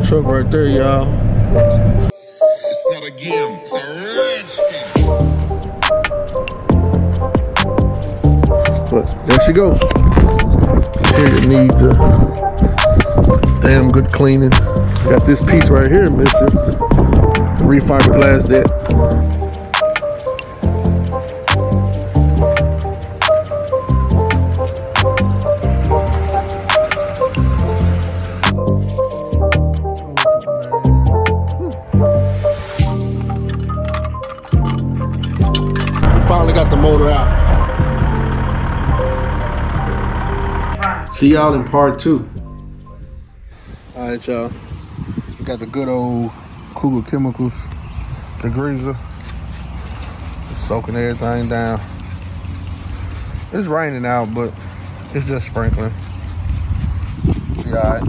the truck right there, y'all. It's not a game, it's a rich thing. But there she goes. It needs a damn good cleaning. Got this piece right here missing. Refiberglass that. Finally got the motor out. See y'all in part 2. All right, y'all. We got the good old Cougar Chemicals degreaser. Just soaking everything down. It's raining out, but it's just sprinkling. Be all right.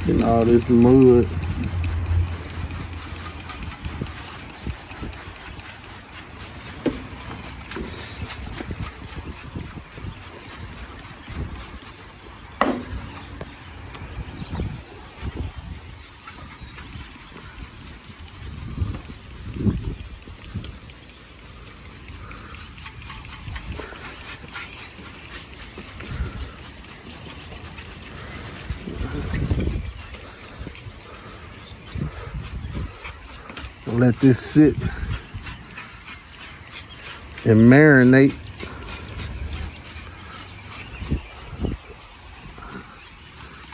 Getting all this mud. Let this sit and marinate.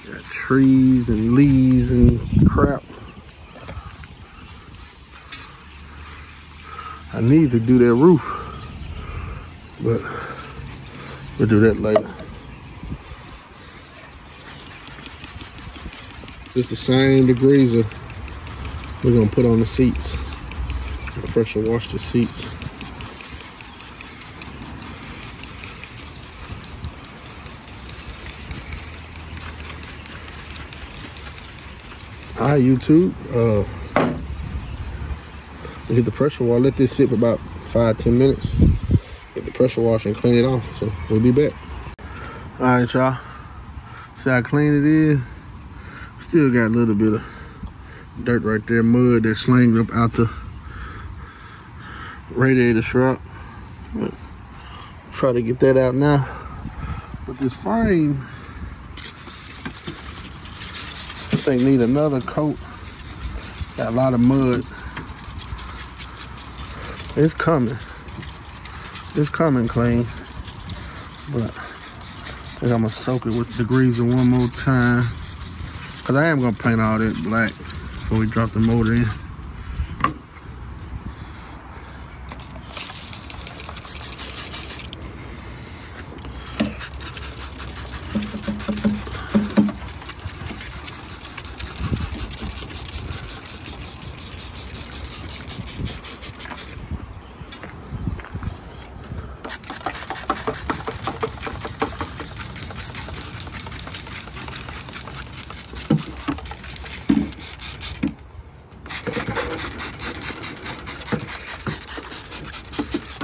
Got trees and leaves and crap. I need to do that roof, but we'll do that later. It's the same degreaser we're gonna put on the seats. Pressure wash the seats. Hi YouTube. We hit the pressure wash. Let this sit for about 5-10 minutes. Get the pressure wash and clean it off. So we'll be back. All right, y'all. See how clean it is. Still got a little bit of dirt right there, mud that's slinged up out the radiator strap. But try to get that out now. But this frame, I think need another coat. Got a lot of mud. It's coming. It's coming clean. But I think I'm gonna soak it with degreaser one more time. Cause I am gonna paint all that black before we drop the motor in.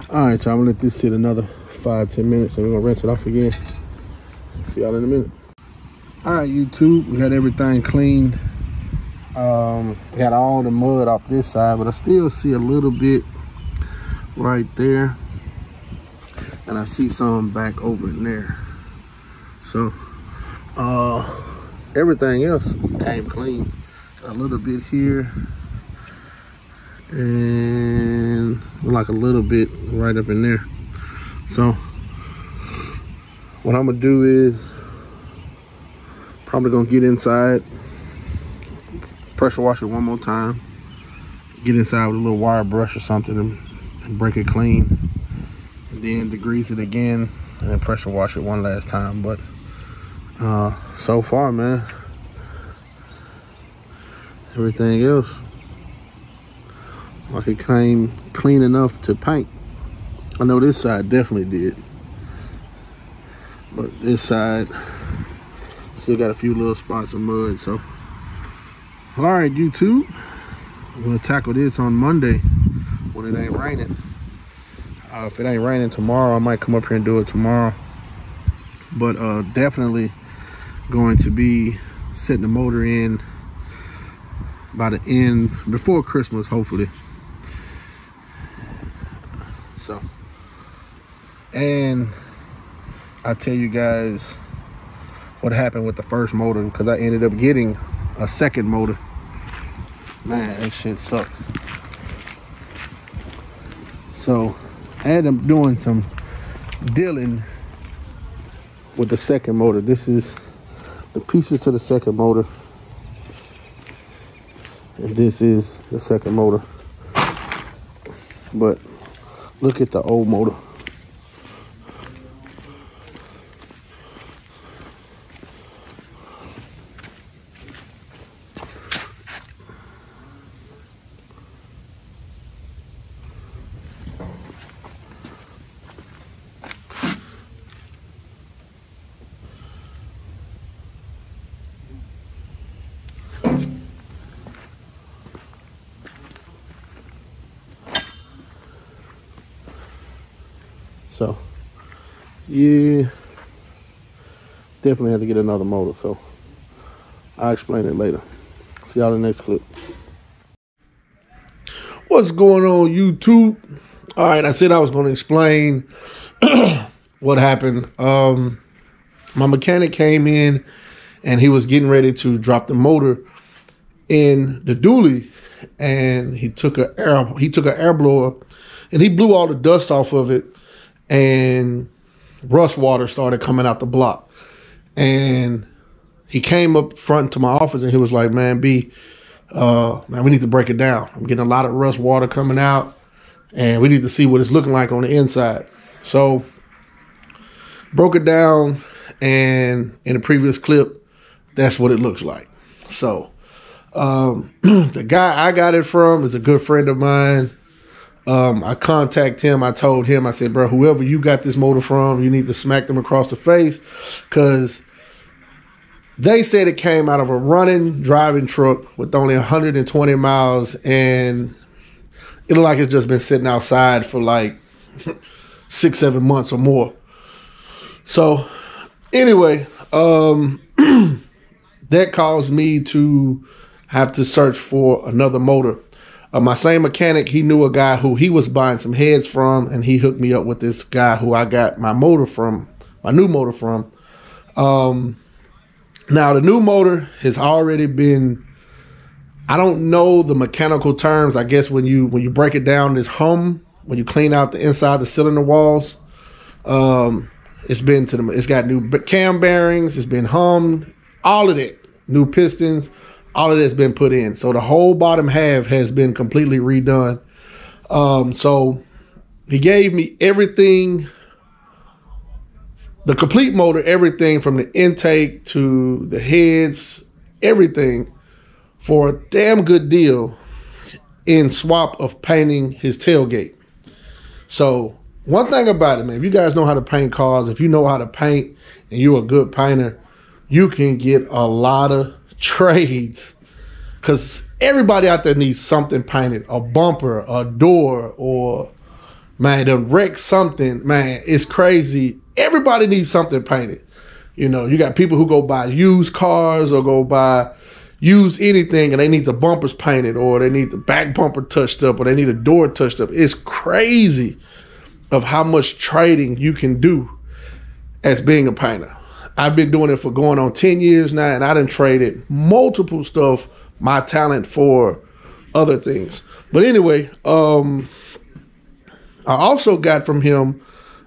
All right, y'all, I'm gonna let this sit another 5-10 minutes and we're gonna rinse it off again. See y'all in a minute. All right, YouTube, we got everything cleaned. Got all the mud off this side, but I still see a little bit right there. And I see some back over in there. So, everything else came clean. Got a little bit here. And like a little bit right up in there. So what I'm gonna do is probably gonna get inside, pressure wash it one more time, get inside with a little wire brush or something and break it clean, and then degrease it again and then pressure wash it one last time. But so far, man, everything else like it came clean enough to paint. I know this side definitely did, but this side still got a few little spots of mud. So all right, YouTube, we'll tackle this on Monday. when it ain't raining. If it ain't raining tomorrow, I might come up here and do it tomorrow. But definitely going to be setting the motor in by the end, before Christmas, hopefully. So, and I'll tell you guys what happened with the first motor, because I ended up getting a second motor. Man, that shit sucks. So I ended up doing some dealing with the second motor. This is the pieces to the second motor, and this is the second motor. But look at the old motor. So, yeah, definitely have to get another motor. So, I'll explain it later. See y'all in the next clip. What's going on, YouTube? All right, I said I was going to explain what happened. My mechanic came in, and he was getting ready to drop the motor in the dually, and he took an air blower, and he blew all the dust off of it. And rust water started coming out the block. And he came up front to my office and he was like, man, B, man, we need to break it down. I'm getting a lot of rust water coming out and we need to see what it's looking like on the inside. So broke it down, and in the previous clip, that's what it looks like. So the guy I got it from is a good friend of mine. I contacted him. I told him, I said, bro, whoever you got this motor from, you need to smack them across the face, because they said it came out of a driving truck with only 120 miles, and it looked like it's just been sitting outside for like 6-7 months or more. So anyway, that caused me to have to search for another motor. My same mechanic, he knew a guy who he was buying some heads from, and he hooked me up with this guy who I got my motor from, my new motor from. Now the new motor has already been, I don't know the mechanical terms. I guess when you break it down, this hum, when you clean out the inside the cylinder walls, it's got new cam bearings, it's been hummed, all of that, new pistons. All of that's been put in. So the whole bottom half has been completely redone. So he gave me everything, the complete motor, everything from the intake to the heads, everything, for a damn good deal in swap of painting his tailgate. So one thing about it, man, if you guys know how to paint cars, if you know how to paint and you're a good painter, you can get a lot of trades, because everybody out there needs something painted, a bumper, a door, or man, to wreck something. Man, it's crazy. Everybody needs something painted. You know, you got people who go buy used cars or go buy used anything, and they need the bumpers painted, or they need the back bumper touched up, or they need a door touched up. It's crazy of how much trading you can do as being a painter. I've been doing it for going on 10 years now, and I done traded multiple stuff, my talent, for other things. But anyway, I also got from him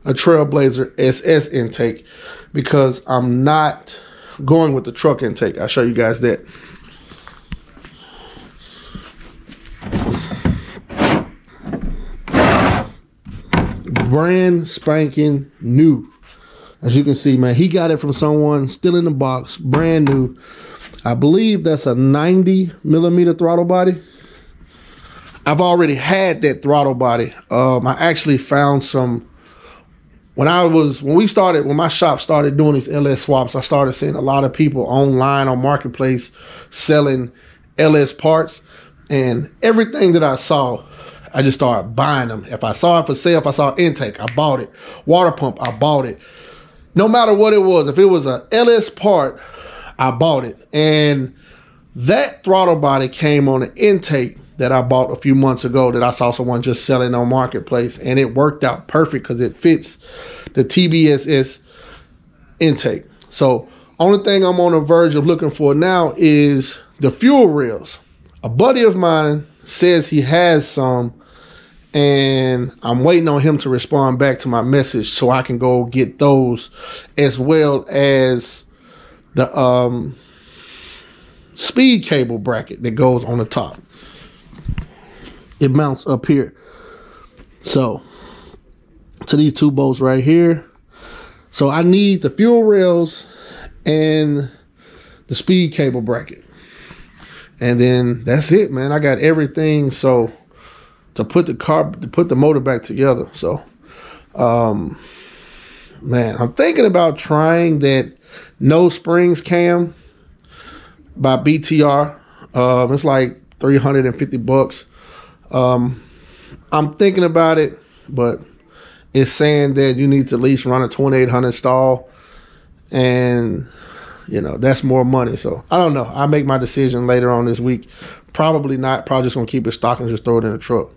a Trailblazer SS intake, because I'm not going with the truck intake. I'll show you guys that. Brand spanking new. As you can see, man, he got it from someone, still in the box, brand new. I believe that's a 90mm throttle body. I've already had that throttle body. I actually found some, when my shop started doing these LS swaps, I started seeing a lot of people online on Marketplace selling LS parts, and everything that I saw, I just started buying them. If I saw it for sale, if I saw intake, I bought it. Water pump, I bought it. No matter what it was, if it was a LS part, I bought it. And that throttle body came on an intake that I bought a few months ago that I saw someone just selling on Marketplace, and it worked out perfect because it fits the TBSS intake. So only thing I'm on the verge of looking for now is the fuel rails. A buddy of mine says he has some, and I'm waiting on him to respond back to my message so I can go get those, as well as the speed cable bracket that goes on the top. It mounts up here. So to these two bolts right here. So I need the fuel rails and the speed cable bracket. And then that's it, man. I got everything so to put the motor back together. So man, I'm thinking about trying that no springs cam by BTR. It's like 350 bucks. I'm thinking about it, but it's saying that you need to at least run a 2800 stall, and you know, that's more money. So I don't know. I'll make my decision later on this week. Probably not. Probably just gonna keep it stock and just throw it in the truck.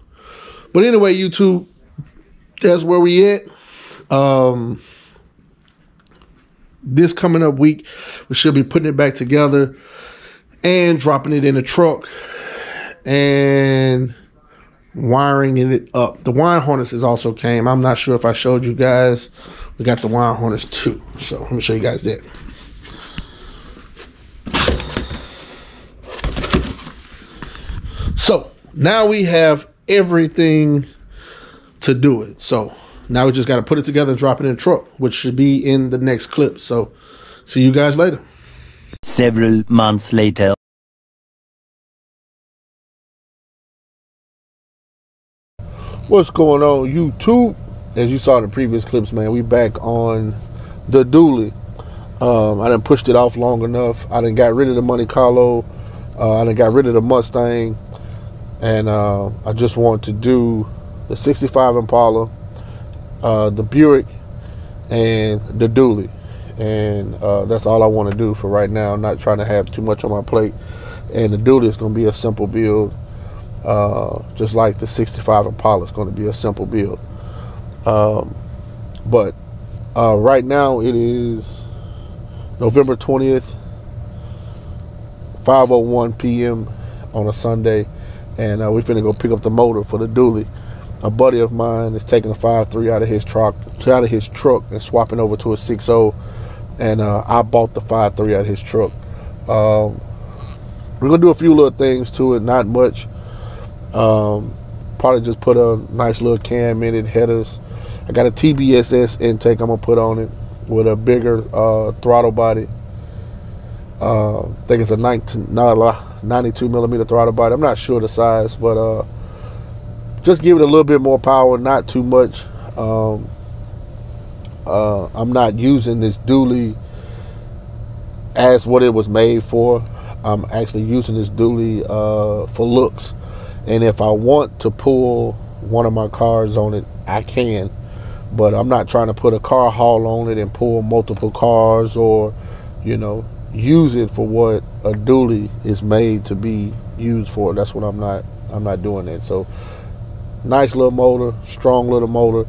But anyway, YouTube, that's where we at. This coming up week, we should be putting it back together and dropping it in the truck and wiring it up. The wire harnesses also came. I'm not sure if I showed you guys. We got the wire harness too. So let me show you guys that. So now we have everything to do it. So now we just got to put it together and drop it in the truck, which should be in the next clip. So see you guys later. Several months later. What's going on, YouTube? As you saw in the previous clips, man, we back on the dually. I done pushed it off long enough. I done got rid of the Monte Carlo. I done got rid of the Mustang. And I just want to do the 65 Impala, the Buick, and the dually. And that's all I want to do for right now. I'm not trying to have too much on my plate. And the dually is going to be a simple build. Just like the 65 Impala is going to be a simple build. But right now it is November 20th, 5:01 p.m. on a Sunday, and we finna go pick up the motor for the dually. A buddy of mine is taking a 5.3 out of his truck and swapping over to a 6.0, and I bought the 5.3 out of his truck. We're gonna do a few little things to it, not much. Probably just put a nice little cam in it, headers. I got a TBSS intake I'm gonna put on it with a bigger throttle body. I think it's a 92 millimeter throttle body. I'm not sure the size, but just give it a little bit more power, not too much. I'm not using this dually as what it was made for. I'm actually using this dually for looks. And if I want to pull one of my cars on it, I can. But I'm not trying to put a car haul on it and pull multiple cars, or, you know, use it for what a dually is made to be used for. That's what I'm not doing that. So nice little motor, strong little motor,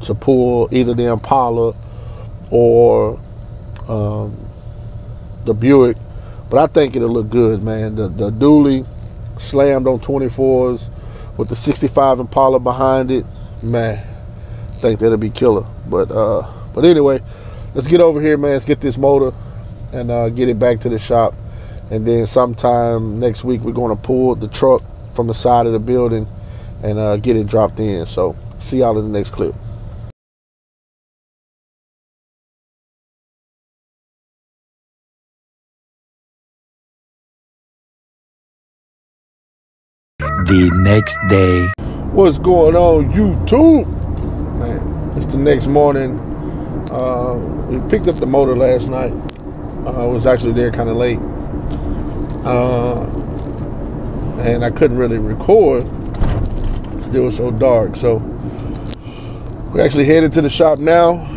to pull either the Impala or the Buick. But I think it'll look good, man. The dually slammed on 24s with the 65 Impala behind it, man, I think that'll be killer. But anyway, let's get over here, man. Let's get this motor and get it back to the shop. And then sometime next week, we're going to pull the truck from the side of the building and get it dropped in. So see y'all in the next clip. The next day. What's going on, YouTube? Man, it's the next morning. We picked up the motor last night. I was actually there kind of late. and I couldn't really record because it was so dark. So we actually headed to the shop now.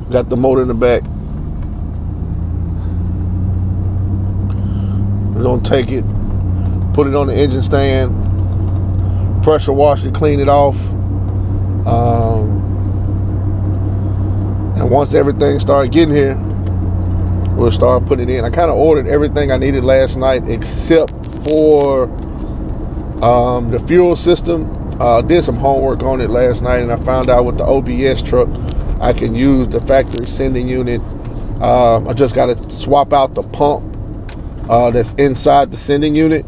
Got the motor in the back. We're gonna take it, put it on the engine stand, pressure wash it, clean it off. And once everything started getting here, we'll start putting it in. I kind of ordered everything I needed last night except for the fuel system. Did some homework on it last night, and I found out with the OBS truck, I can use the factory sending unit. I just got to swap out the pump that's inside the sending unit.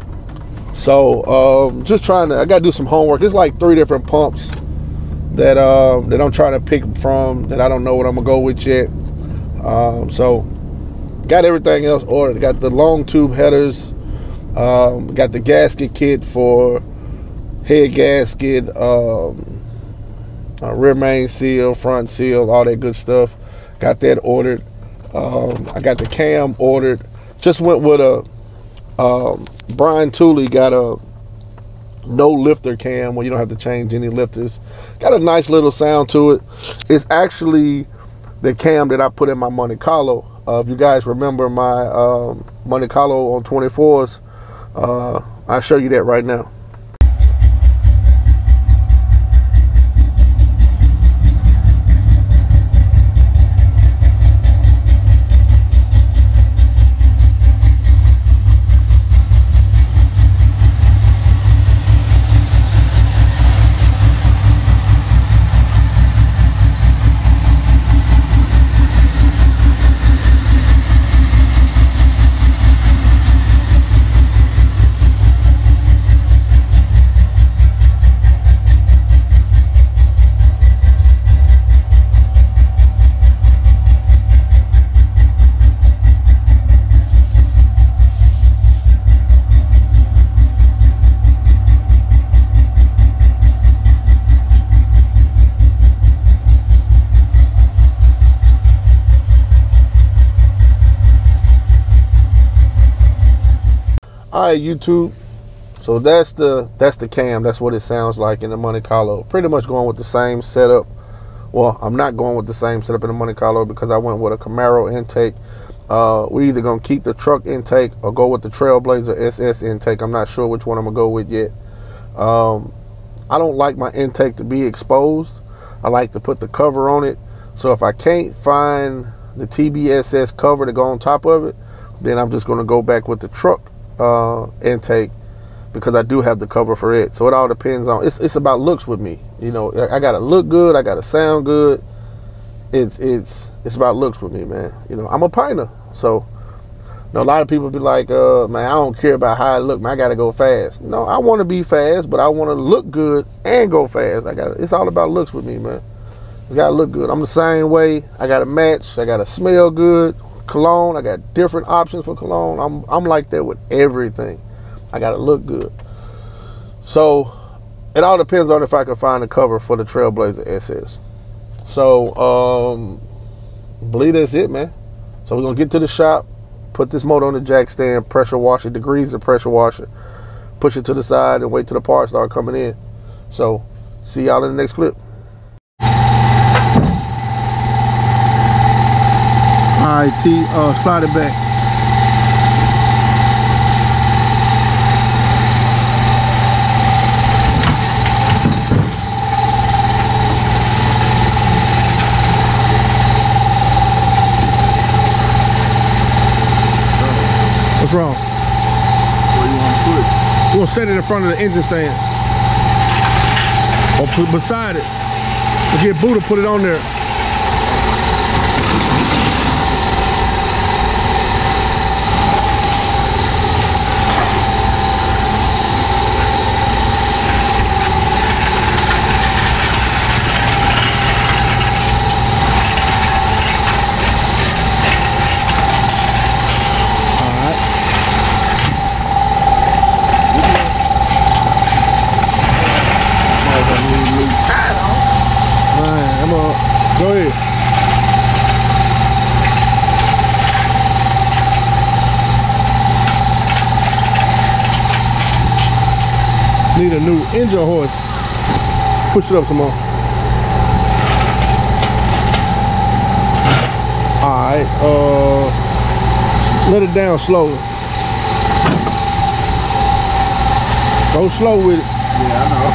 So just trying to, I got to do some homework. It's like 3 different pumps that I'm trying to pick from that I don't know what I'm gonna go with yet. So got everything else ordered. Got the long tube headers. Got the gasket kit for head gasket, rear main seal, front seal, all that good stuff. Got that ordered. I got the cam ordered. Just went with a Brian Tooley got a no lifter cam where you don't have to change any lifters. Got a nice little sound to it. It's actually the cam that I put in my Monte Carlo. If you guys remember my Monte Carlo on 24s, I'll show you that right now. All right, YouTube. So that's the cam. That's what it sounds like in the Monte Carlo. Pretty much going with the same setup. Well, I'm not going with the same setup in the Monte Carlo because I went with a Camaro intake. We're either gonna keep the truck intake or go with the Trailblazer SS intake. I'm not sure which one I'm gonna go with yet. I don't like my intake to be exposed. I like to put the cover on it. So if I can't find the TBSS cover to go on top of it, then I'm just gonna go back with the truck intake because I do have the cover for it. So it all depends on, it's about looks with me. You know, I gotta look good, I gotta sound good. It's about looks with me, man. You know, I'm a pinter. So you know, a lot of people be like, man, I don't care about how I look, man, I gotta go fast. No, I wanna be fast, but I wanna look good and go fast. It's all about looks with me, man. It's gotta look good. I'm the same way. I gotta match, I gotta smell good. Cologne, I got different options for cologne. I'm like that with everything. I gotta look good. So it all depends on if I can find a cover for the Trailblazer SS. So I believe that's it, man. So we're gonna get to the shop, put this motor on the jack stand, pressure wash it, degrease the pressure washer, push it to the side and wait till the parts start coming in. So see y'all in the next clip. All right, T, slide it back. What's wrong? Where you want to put it? We're gonna set it in front of the engine stand. Or put beside it. We'll get Boo to put it on there. Need a new engine hoist. Push it up some more. Alright, let it down slowly. Go slow with it. Yeah, I know.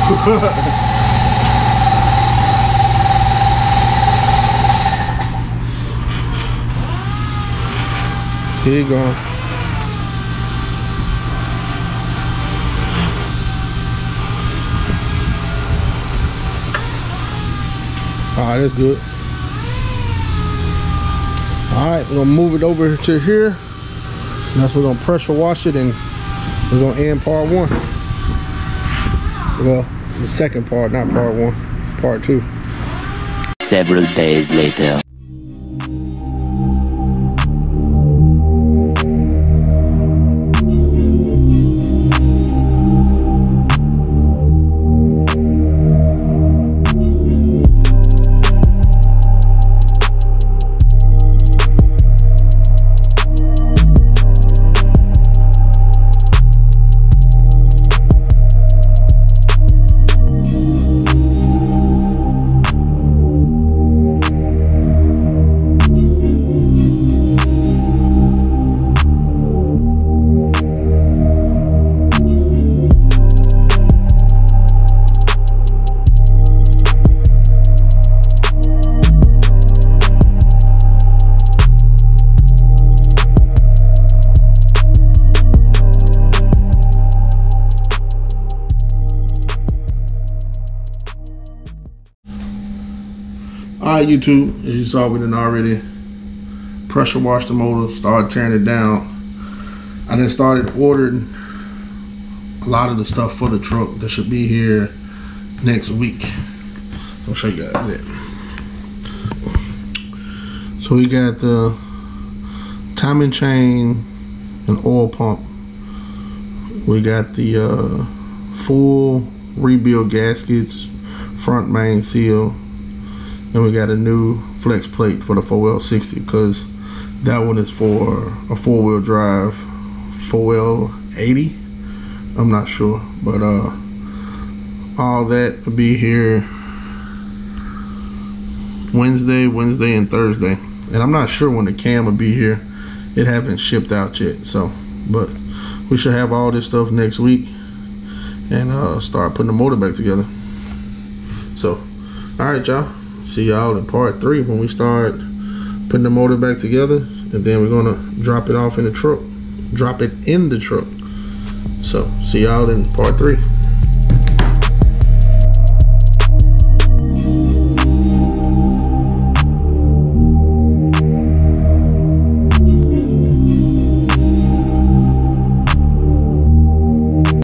Here you go. Alright, that's good. Alright, we're gonna move it over to here. And that's we're gonna pressure wash it, and we're gonna end part 1. Well, the second part, not part 1, part 2. Several days later. Alright, YouTube, as you saw, we done already pressure washed the motor, started tearing it down. I then started ordering a lot of the stuff for the truck that should be here next week. I'll show you guys that. So we got the timing chain and oil pump. We got the full rebuild gaskets, front main seal. And we got a new flex plate for the 4L60, because that one is for a 4-wheel drive 4L80. I'm not sure, but all that will be here Wednesday and Thursday. And I'm not sure when the cam will be here. It haven't shipped out yet, so but we should have all this stuff next week and start putting the motor back together. So, all right, y'all. See y'all in part 3 when we start putting the motor back together, and then we're gonna drop it off in the truck. Drop it in the truck. So see y'all in part 3.